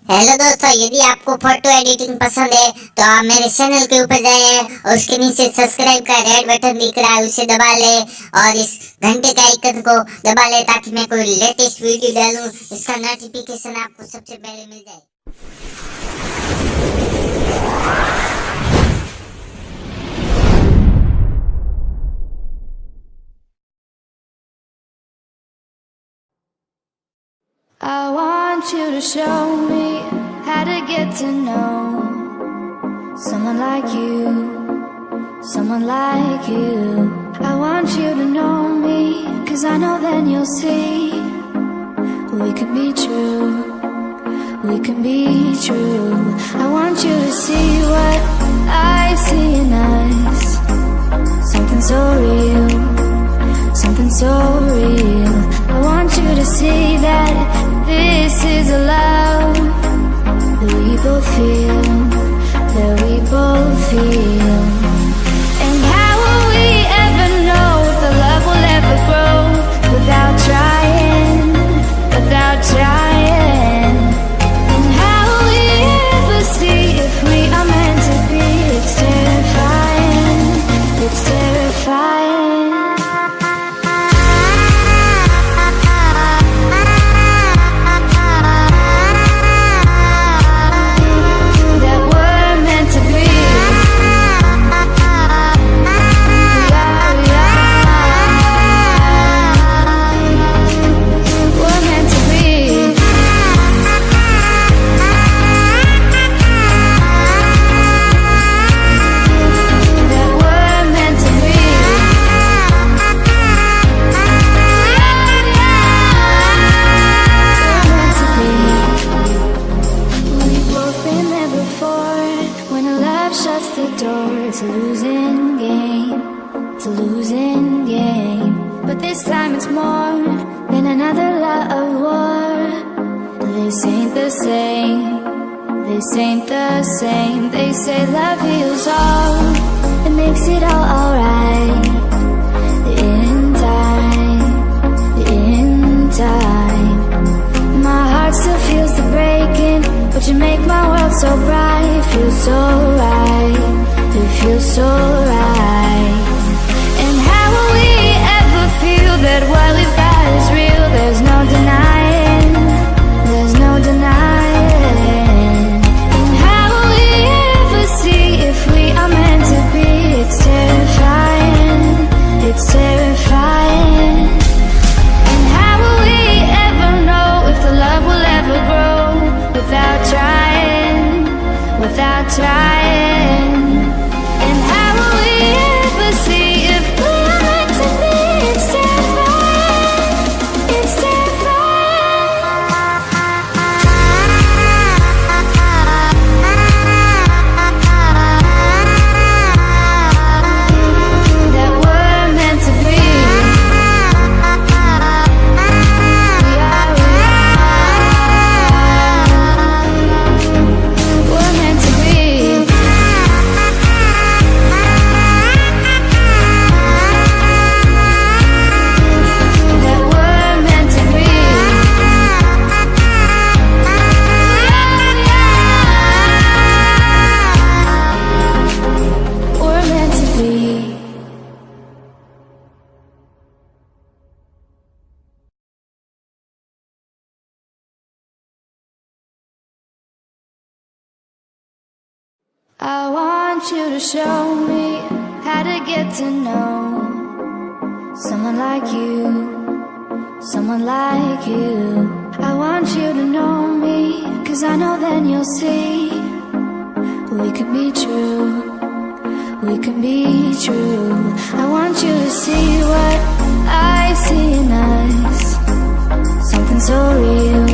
Hello दोस्तों, यदि आपको फोटो एडिटिंग पसंद है तो आप मेरे चैनल के ऊपर जाइए और उसके नीचे सब्सक्राइब का रेड बटन दिख रहा है, उसे दबा ले और इस घंटे का आइकन को दबा ले ताकि मैं कोई लेटेस्ट वीडियो डालूं इसका नोटिफिकेशन आपको सबसे पहले मिल जाए। I want you to show me how to get to know someone like you, someone like you. I want you to know me, 'cause I know then you'll see we can be true, we can be true. I want you to see what I see in us, something so real, something so real. I want you to see that this is a love that we both feel, that we both feel. And how will we ever know if the love will ever grow without trying, without trying? And how will we ever see if we are meant to be? It's terrifying, it's terrifying. It's a losing game, it's a losing game. But this time it's more than another love war. This ain't the same, this ain't the same. They say love heals all, it makes it all alright. In time, in time. My heart still feels the breaking, but you make my world so bright. It feels so right, it feels so right. And how will we ever feel that what we've got is real? There's no denying, there's no denying. And how will we ever see if we are meant to be? It's terrifying, it's terrifying. And how will we ever know if the love will ever grow without trying, without trying? And how will we ever see if we are meant to be? It's terrifying, it's terrifying. That we're meant to be. We're meant to be. That we're meant to be. We're meant to be. I want you to show me how to get to know someone like you, someone like you. I want you to know me, 'cause I know then you'll see we can be true, we can be true. I want you to see what I see in us, something so real,